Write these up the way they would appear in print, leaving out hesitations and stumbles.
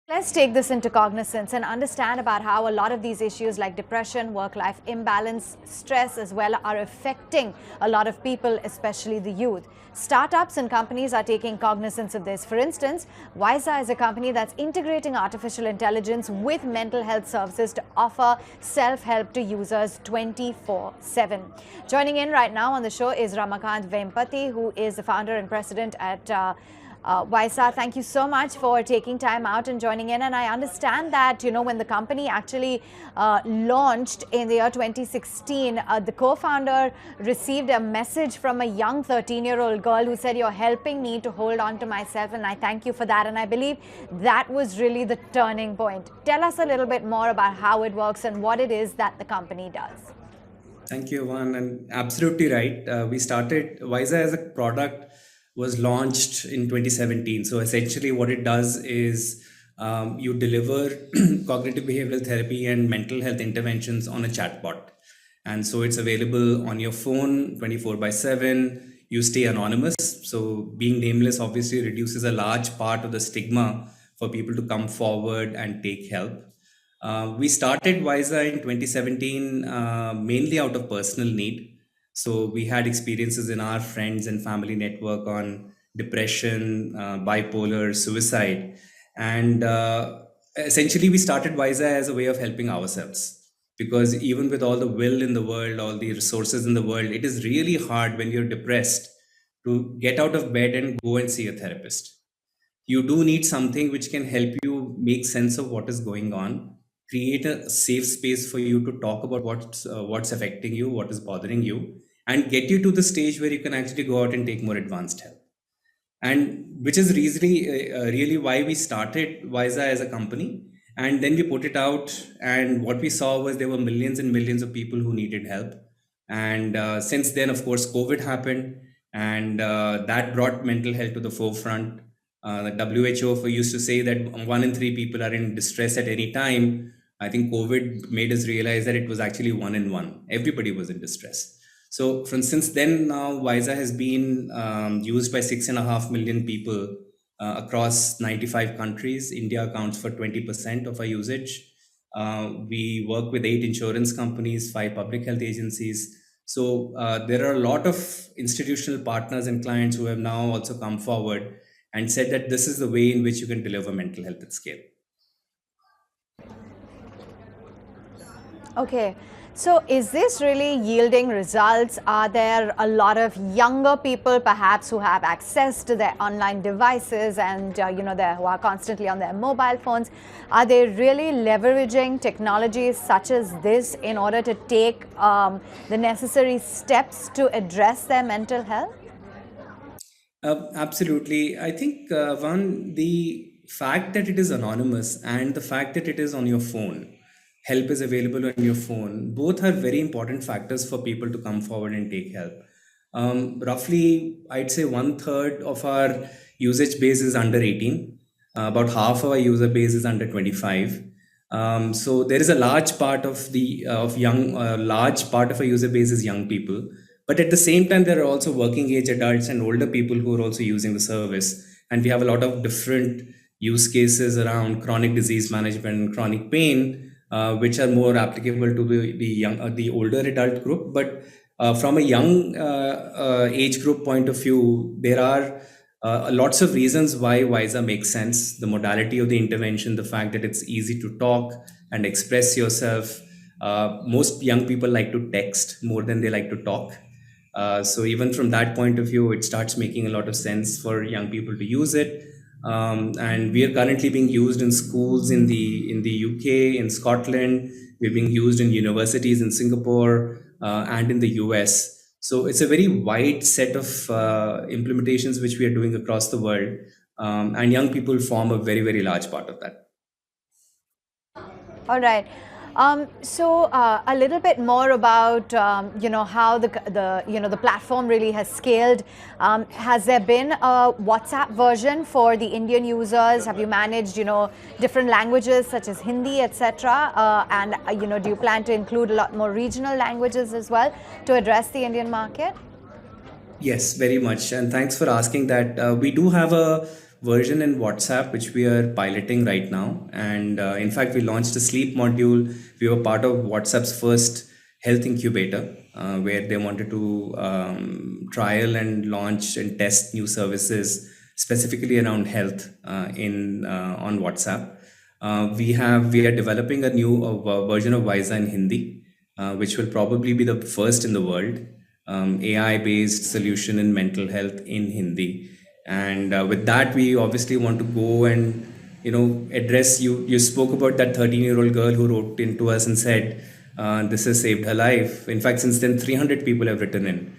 Let's take this into cognizance and understand about how a lot of these issues like depression, work-life imbalance, stress as well are affecting a lot of people, especially the youth. Startups and companies are taking cognizance of this. For instance, Wysa is a company that's integrating artificial intelligence with mental health services to offer self-help to users 24/7. Joining in right now on the show is Ramakant Vempati, who is the founder and president at Wysa, thank you so much for taking time out and joining in. And I understand that, when the company actually launched in the year 2016, the co-founder received a message from a young 13-year-old girl who said, "You're helping me to hold on to myself, and I thank you for that." And I believe that was really the turning point. Tell us a little bit more about how it works and what it is that the company does. Thank you, Van, and absolutely right. We started Wisa as a product was launched in 2017. So essentially, what it does is you deliver cognitive behavioral therapy and mental health interventions on a chatbot, and so it's available on your phone 24/7. You stay anonymous, so being nameless obviously reduces a large part of the stigma for people to come forward and take help. We started Wisa in 2017 mainly out of personal need. So we had experiences in our friends and family network on depression, bipolar, suicide. And essentially, we started Wisa as a way of helping ourselves. Because even with all the will in the world, all the resources in the world, it is really hard when you're depressed to get out of bed and go and see a therapist. You do need something which can help you make sense of what is going on, create a safe space for you to talk about what's affecting you, what is bothering you, and get you to the stage where you can actually go out and take more advanced help. And which is really why we started Wisa as a company. And then we put it out, and what we saw was there were millions and millions of people who needed help. And since then, of course, COVID happened, and that brought mental health to the forefront. The WHO used to say that 1 in 3 people are in distress at any time. I think COVID made us realize that it was actually 1 in 1. Everybody was in distress. So since then, now Wisa has been used by 6.5 million people across 95 countries. India accounts for 20% of our usage. We work with 8 insurance companies, 5 public health agencies. So there are a lot of institutional partners and clients who have now also come forward and said that this is the way in which you can deliver mental health at scale. Okay, so is this really yielding results? Are there a lot of younger people perhaps who have access to their online devices and who are constantly on their mobile phones? Are they really leveraging technologies such as this in order to take the necessary steps to address their mental health? Absolutely. I think, the fact that it is anonymous and the fact that it is on your phone, help is available on your phone, both are very important factors for people to come forward and take help. Roughly, I'd say 1/3 of our usage base is under 18. About half of our user base is under 25. So there is a large part of large part of our user base is young people. But at the same time, there are also working age adults and older people who are also using the service. And we have a lot of different use cases around chronic disease management and chronic pain, which are more applicable to the older adult group. But from a young age group point of view, there are lots of reasons why Wisa makes sense. The modality of the intervention, the fact that it's easy to talk and express yourself. Most young people like to text more than they like to talk. So even from that point of view, it starts making a lot of sense for young people to use it. And we are currently being used in schools in the UK, in Scotland. We're being used in universities in Singapore and in the US. So it's a very wide set of implementations which we are doing across the world. And young people form a very, very large part of that. All right. So a little bit more about how the platform really has scaled. Has there been a WhatsApp version for the Indian users? Have you managed different languages such as Hindi, etc.? And do you plan to include a lot more regional languages as well to address the Indian market? Yes, very much. And thanks for asking that. We do have a version in WhatsApp, which we are piloting right now. And in fact, we launched a sleep module. We were part of WhatsApp's first health incubator, where they wanted to trial and launch and test new services specifically around health in on WhatsApp. We are developing a new version of Wysa in Hindi, which will probably be the first in the world, AI based solution in mental health in Hindi. And with that, we obviously want to go and address you. You spoke about that 13-year-old girl who wrote into us and said, "This has saved her life." In fact, since then, 300 people have written in.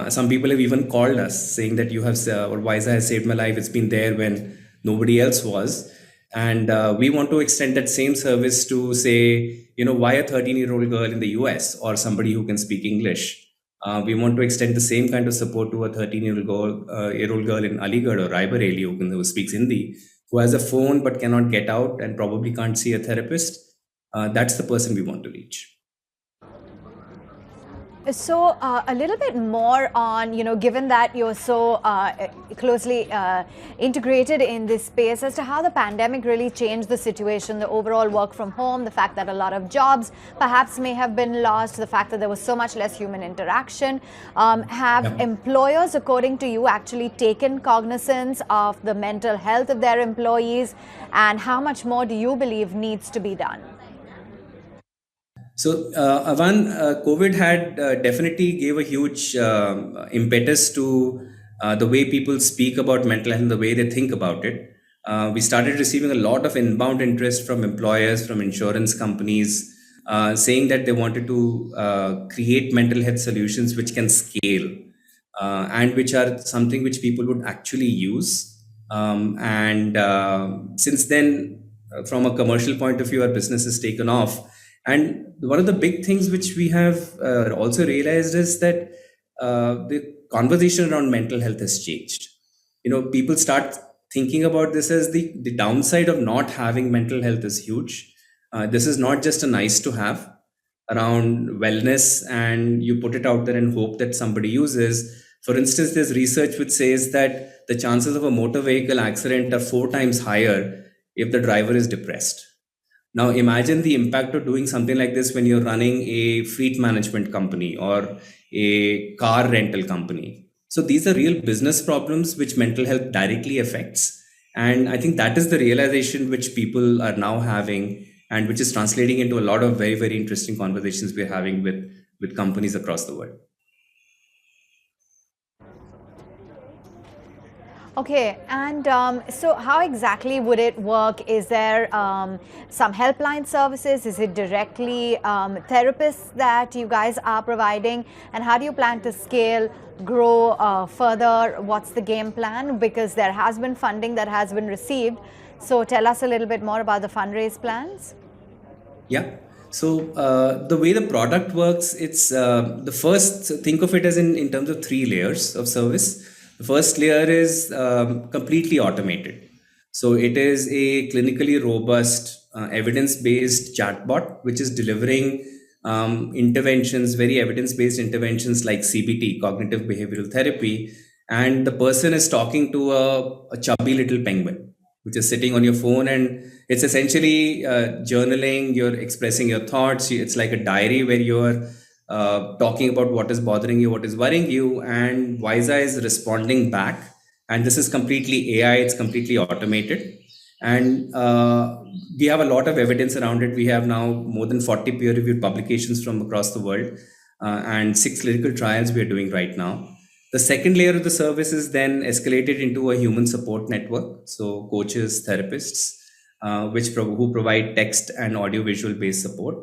Some people have even called us saying that you have or Wisa has saved my life. It's been there when nobody else was. And we want to extend that same service to say, why a 13-year-old girl in the US or somebody who can speak English? We want to extend the same kind of support to a 13-year-old girl in Aligarh or Raebareli who speaks Hindi, who has a phone but cannot get out and probably can't see a therapist. That's the person we want to reach. So, a little bit more on, given that you're so closely integrated in this space, as to how the pandemic really changed the situation, the overall work from home, the fact that a lot of jobs perhaps may have been lost, the fact that there was so much less human interaction. Have employers, according to you, actually taken cognizance of the mental health of their employees, and how much more do you believe needs to be done? So, Avan, COVID had definitely gave a huge impetus to the way people speak about mental health and the way they think about it. We started receiving a lot of inbound interest from employers, from insurance companies, saying that they wanted to create mental health solutions which can scale and which are something which people would actually use. And since then, from a commercial point of view, our business has taken off. And one of the big things which we have also realized is that the conversation around mental health has changed. People start thinking about this as the downside of not having mental health is huge. This is not just a nice to have around wellness and you put it out there and hope that somebody uses. For instance, there's research which says that the chances of a motor vehicle accident are 4 times higher if the driver is depressed. Now, imagine the impact of doing something like this when you're running a fleet management company or a car rental company. So, these are real business problems which mental health directly affects. And I think that is the realization which people are now having and which is translating into a lot of very, very interesting conversations we're having with companies across the world. Okay, and so how exactly would it work? Is there some helpline services? Is it directly therapists that you guys are providing? And how do you plan to scale, grow further? What's the game plan? Because there has been funding that has been received. So tell us a little bit more about the fundraise plans. Yeah. So the way the product works, it's the first, think of it as in terms of 3 layers of service. The first layer is completely automated. So it is a clinically robust, evidence-based chatbot, which is delivering interventions, very evidence-based interventions like CBT, cognitive behavioral therapy. And the person is talking to a chubby little penguin, which is sitting on your phone, and it's essentially journaling. You're expressing your thoughts. It's like a diary where you're talking about what is bothering you, what is worrying you, and Wisa is responding back. And this is completely AI. It's completely automated, and we have a lot of evidence around it. We have now more than 40 peer-reviewed publications from across the world, and 6 clinical trials we are doing right now. The second layer of the service is then escalated into a human support network. So coaches, therapists, who provide text and audio visual based support.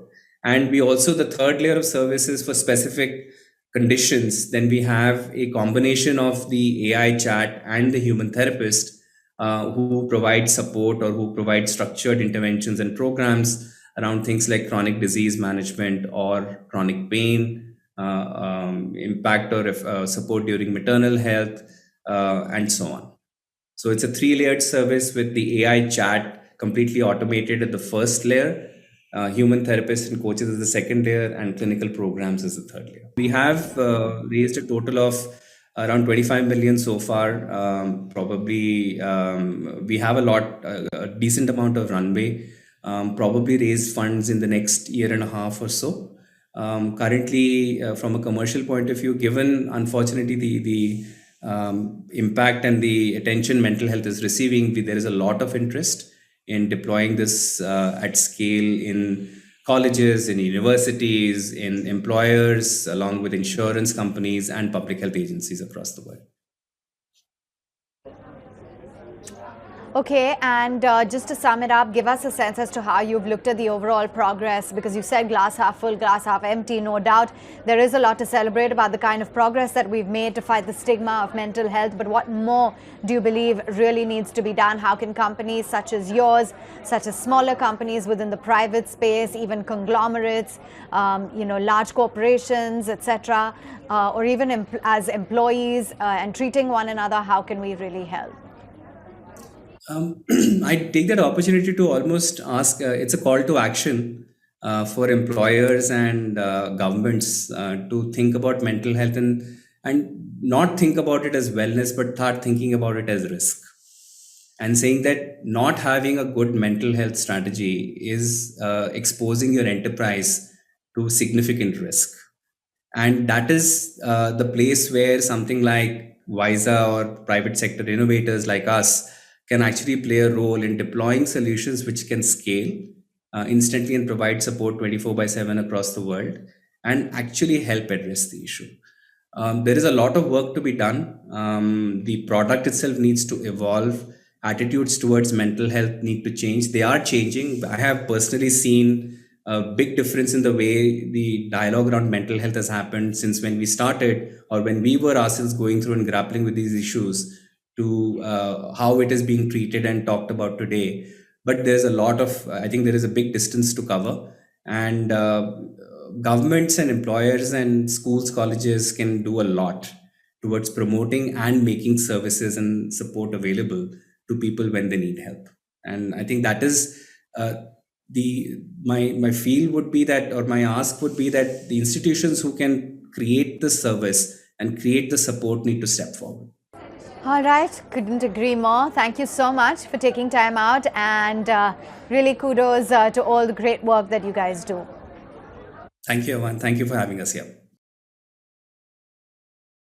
And we also, the third layer of services for specific conditions, then we have a combination of the AI chat and the human therapist who provide support or who provide structured interventions and programs around things like chronic disease management or chronic pain, impact or support during maternal health, and so on. So it's a 3-layered service with the AI chat completely automated at the first layer, human therapists and coaches as the second layer, and clinical programs as the third layer. We have raised a total of around 25 million so far. Probably we have a decent amount of runway. Probably raise funds in the next year and a half or so. Currently, from a commercial point of view, given unfortunately the impact and the attention mental health is receiving, there is a lot of interest in deploying this at scale in colleges, in universities, in employers, along with insurance companies and public health agencies across the world. Okay, and just to sum it up, give us a sense as to how you've looked at the overall progress, because you said glass half full, glass half empty. No doubt there is a lot to celebrate about the kind of progress that we've made to fight the stigma of mental health. But what more do you believe really needs to be done? How can companies such as yours, such as smaller companies within the private space, even conglomerates, large corporations, etc., or even as employees and treating one another, how can we really help? I take that opportunity to almost ask, it's a call to action for employers and governments to think about mental health and not think about it as wellness, but start thinking about it as risk. And saying that not having a good mental health strategy is exposing your enterprise to significant risk. And that is the place where something like Wysa or private sector innovators like us can actually play a role in deploying solutions which can scale instantly and provide support 24 by 7 across the world and actually help address the issue. There is a lot of work to be done. The product itself needs to evolve. Attitudes towards mental health need to change. They are changing. I have personally seen a big difference in the way the dialogue around mental health has happened since when we started or when we were ourselves going through and grappling with these issues to how it is being treated and talked about today. But there's a lot of, I think there is a big distance to cover. And governments and employers and schools, colleges can do a lot towards promoting and making services and support available to people when they need help. And I think that is my feel would be that, or my ask would be that the institutions who can create the service and create the support need to step forward. All right, couldn't agree more. Thank you so much for taking time out, and really kudos to all the great work that you guys do. Thank you, Avan. Thank you for having us here.